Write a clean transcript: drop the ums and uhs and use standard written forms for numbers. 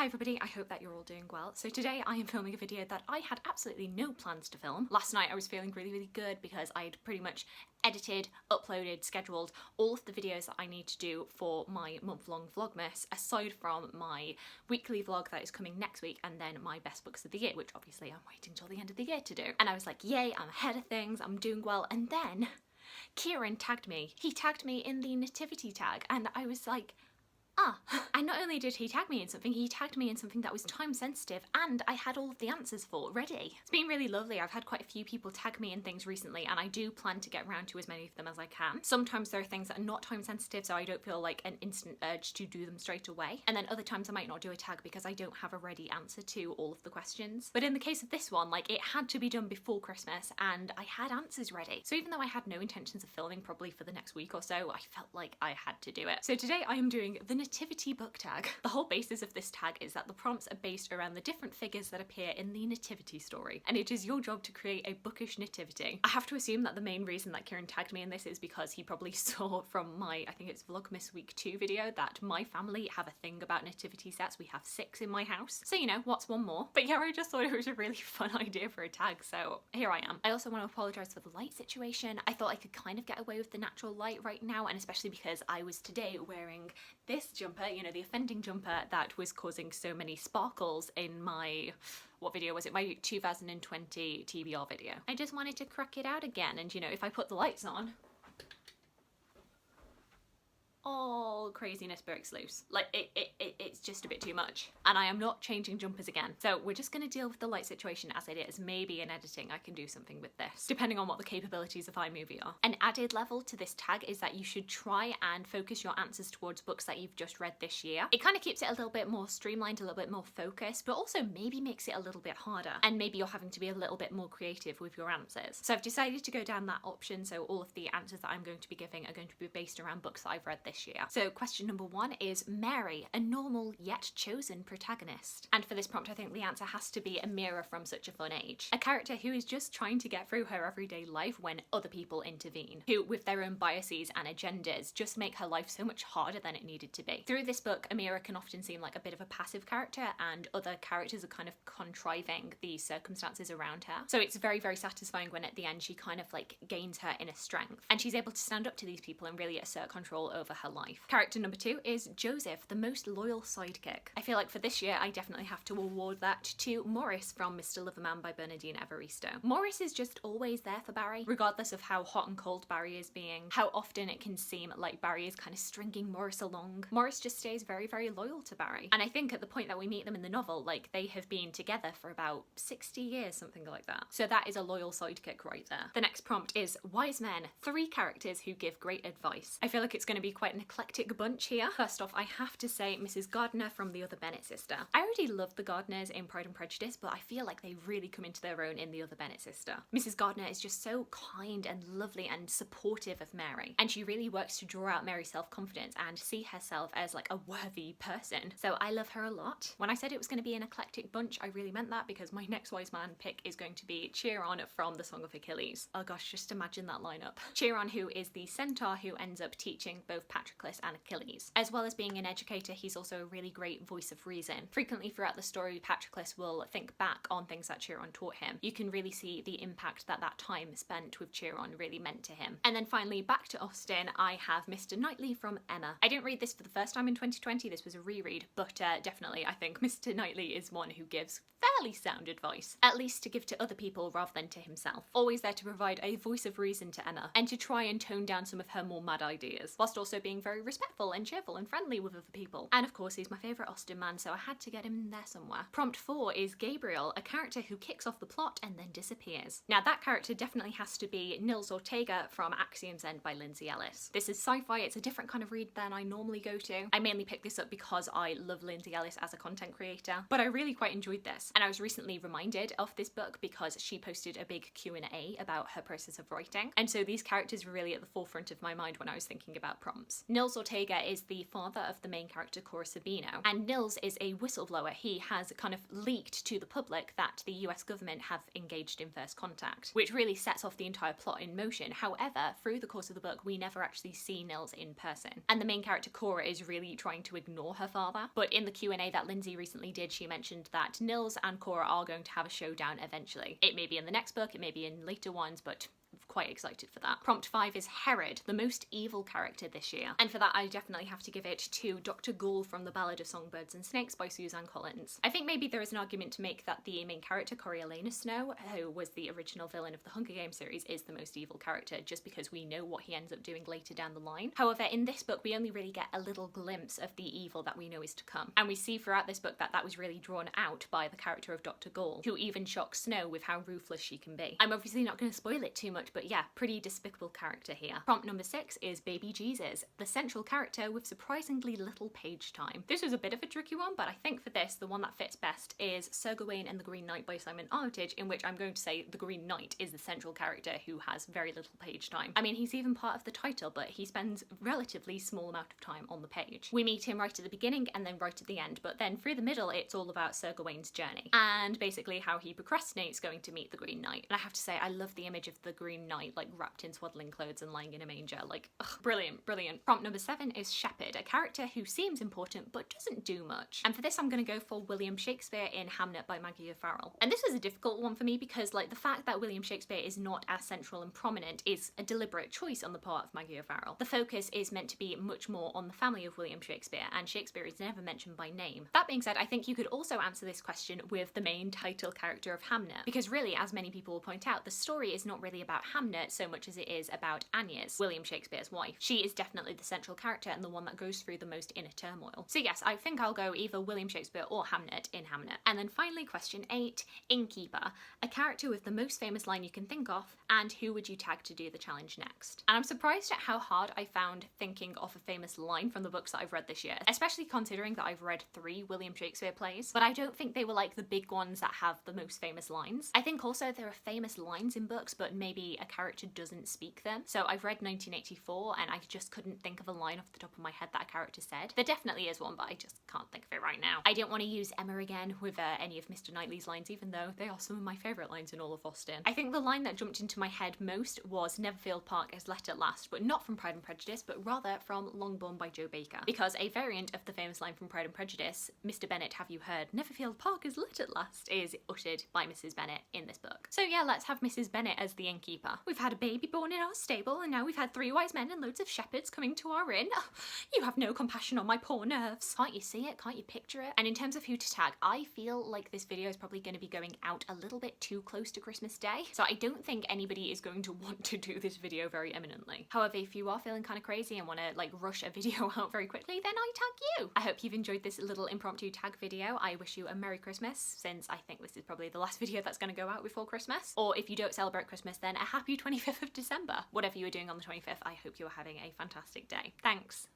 Hi everybody, I hope that you're all doing well. So today I am filming a video that I had absolutely no plans to film. Last night I was feeling really good because I'd pretty much edited, uploaded, scheduled all of the videos that I need to do for my month-long Vlogmas, aside from my weekly vlog that is coming next week and then my best books of the year, which obviously I'm waiting till the end of the year to do. And I was like, yay, I'm ahead of things, I'm doing well. And then Kieran tagged me. He tagged me in the nativity tag and I was like, and not only did he tag me in something, he tagged me in something that was time sensitive and I had all of the answers for ready. It's been really lovely. I've had quite a few people tag me in things recently and I do plan to get around to as many of them as I can. Sometimes there are things that are not time sensitive, so I don't feel like an instant urge to do them straight away. And then other times I might not do a tag because I don't have a ready answer to all of the questions. But in the case of this one, like, it had to be done before Christmas and I had answers ready. So even though I had no intentions of filming probably for the next week or so, I felt like I had to do it. So today I am doing the nativity book tag. The whole basis of this tag is that the prompts are based around the different figures that appear in the nativity story, and it is your job to create a bookish nativity. I have to assume that the main reason that Kieran tagged me in this is because he probably saw from my, I think it's Vlogmas week 2 video, that my family have a thing about nativity sets. We have 6 in my house, so you know, what's one more? But yeah, I just thought it was a really fun idea for a tag, so here I am. I also want to apologise for the light situation. I thought I could kind of get away with the natural light right now, and especially because I was today wearing this jumper, you know, the offending jumper that was causing so many sparkles in my, what video was it? My 2020 TBR video. I just wanted to crack it out again, and you know, if I put the lights on, all craziness breaks loose. Like, it's just a bit too much. And I am not changing jumpers again. So we're just gonna deal with the light situation as it is. Maybe in editing I can do something with this, depending on what the capabilities of iMovie are. An added level to this tag is that you should try and focus your answers towards books that you've just read this year. It kind of keeps it a little bit more streamlined, a little bit more focused, but also maybe makes it a little bit harder. And maybe you're having to be a little bit more creative with your answers. So I've decided to go down that option. So all of the answers that I'm going to be giving are going to be based around books that I've read this year. So question number 1 is Mary, a normal yet chosen protagonist. And for this prompt, I think the answer has to be Amira from Such a Fun Age. A character who is just trying to get through her everyday life when other people intervene, who with their own biases and agendas just make her life so much harder than it needed to be. Through this book, Amira can often seem like a bit of a passive character and other characters are kind of contriving the circumstances around her. So it's very satisfying when at the end she kind of like gains her inner strength and she's able to stand up to these people and really assert control over her life. Character number 2 is Joseph, the most loyal sidekick. I feel like for this year I definitely have to award that to Morris from Mr. Loverman by Bernardine Evaristo. Morris is just always there for Barry, regardless of how hot and cold Barry is being, how often it can seem like Barry is kind of stringing Morris along. Morris just stays very loyal to Barry. And I think at the point that we meet them in the novel, like, they have been together for about 60 years, something like that. So that is a loyal sidekick right there. The next prompt is Wise Men, 3 characters who give great advice. I feel like it's going to be quite an eclectic bunch here. First off, I have to say Mrs. Gardner from The Other Bennet Sister. I already love the Gardners in Pride and Prejudice, but I feel like they really come into their own in The Other Bennet Sister. Mrs. Gardner is just so kind and lovely and supportive of Mary, and she really works to draw out Mary's self-confidence and see herself as like a worthy person. So I love her a lot. When I said it was going to be an eclectic bunch, I really meant that, because my next Wise Man pick is going to be Chiron from The Song of Achilles. Oh gosh, just imagine that lineup. Chiron, who is the centaur who ends up teaching both Patroclus and Achilles. As well as being an educator, he's also a really great voice of reason. Frequently throughout the story, Patroclus will think back on things that Chiron taught him. You can really see the impact that that time spent with Chiron really meant to him. And then finally, back to Austen, I have Mr. Knightley from Emma. I didn't read this for the first time in 2020, this was a reread, but definitely I think Mr. Knightley is one who gives fairly sound advice, at least to give to other people rather than to himself. Always there to provide a voice of reason to Emma, and to try and tone down some of her more mad ideas, whilst also being very respectful and cheerful and friendly with other people. And of course, he's my favourite Austen man, so I had to get him in there somewhere. Prompt 4 is Gabriel, a character who kicks off the plot and then disappears. Now that character definitely has to be Nils Ortega from Axiom's End by Lindsay Ellis. This is sci-fi, it's a different kind of read than I normally go to. I mainly picked this up because I love Lindsay Ellis as a content creator, but I really quite enjoyed this. And I was recently reminded of this book because she posted a big Q&A about her process of writing. And so these characters were really at the forefront of my mind when I was thinking about prompts. Nils. Nils Ortega is the father of the main character Cora Sabino, and Nils is a whistleblower. He has kind of leaked to the public that the US government have engaged in first contact, which really sets off the entire plot in motion. However, through the course of the book, we never actually see Nils in person, and the main character Cora is really trying to ignore her father. But in the Q&A that Lindsay recently did, she mentioned that Nils and Cora are going to have a showdown eventually. It may be in the next book, it may be in later ones, but quite excited for that. Prompt 5 is Herod, the most evil character this year. And for that, I definitely have to give it to Dr. Ghoul from The Ballad of Songbirds and Snakes by Suzanne Collins. I think maybe there is an argument to make that the main character, Coriolanus Snow, who was the original villain of the Hunger Games series, is the most evil character, just because we know what he ends up doing later down the line. However, in this book, we only really get a little glimpse of the evil that we know is to come. And we see throughout this book that that was really drawn out by the character of Dr. Ghoul, who even shocks Snow with how ruthless she can be. I'm obviously not going to spoil it too much, but yeah, pretty despicable character here. Prompt number 6 is Baby Jesus, the central character with surprisingly little page time. This was a bit of a tricky one, but I think for this, the one that fits best is Sir Gawain and the Green Knight by Simon Armitage, in which I'm going to say the Green Knight is the central character who has very little page time. I mean, he's even part of the title, but he spends a relatively small amount of time on the page. We meet him right at the beginning and then right at the end, but then through the middle, it's all about Sir Gawain's journey and basically how he procrastinates going to meet the Green Knight. And I have to say, I love the image of the Green Knight like wrapped in swaddling clothes and lying in a manger. Like, ugh, brilliant, brilliant. Prompt number 7 is Shepherd, a character who seems important but doesn't do much. And for this, I'm going to go for William Shakespeare in Hamnet by Maggie O'Farrell. And this was a difficult one for me because, like, the fact that William Shakespeare is not as central and prominent is a deliberate choice on the part of Maggie O'Farrell. The focus is meant to be much more on the family of William Shakespeare, and Shakespeare is never mentioned by name. That being said, I think you could also answer this question with the main title character of Hamnet, because really, as many people will point out, the story is not really about Hamnet so much as it is about Agnes, William Shakespeare's wife. She is definitely the central character and the one that goes through the most inner turmoil. So yes, I think I'll go either William Shakespeare or Hamnet in Hamnet. And then finally, question 8, Innkeeper, a character with the most famous line you can think of, and who would you tag to do the challenge next? And I'm surprised at how hard I found thinking of a famous line from the books that I've read this year, especially considering that I've read 3 William Shakespeare plays, but I don't think they were like the big ones that have the most famous lines. I think also there are famous lines in books, but maybe a character doesn't speak them. So I've read 1984 and I just couldn't think of a line off the top of my head that a character said. There definitely is one, but I just can't think of it right now. I don't want to use Emma again with any of Mr. Knightley's lines, even though they are some of my favourite lines in all of Austen. I think the line that jumped into my head most was Neverfield Park is lit at last, but not from Pride and Prejudice, but rather from Longbourn by Joe Baker, because a variant of the famous line from Pride and Prejudice, Mr. Bennet, have you heard, Neverfield Park is lit at last, is uttered by Mrs. Bennet in this book. So yeah, let's have Mrs. Bennet as the innkeeper. We've had a baby born in our stable, and now we've had 3 wise men and loads of shepherds coming to our inn. Oh, you have no compassion on my poor nerves. Can't you see it? Can't you picture it? And in terms of who to tag, I feel like this video is probably going to be going out a little bit too close to Christmas Day, so I don't think anybody is going to want to do this video very eminently. However, if you are feeling kind of crazy and want to like rush a video out very quickly, then I tag you. I hope you've enjoyed this little impromptu tag video. I wish you a Merry Christmas, since I think this is probably the last video that's going to go out before Christmas. Or if you don't celebrate Christmas, then a happy 25th of December. Whatever you are doing on the 25th, I hope you are having a fantastic day. Thanks.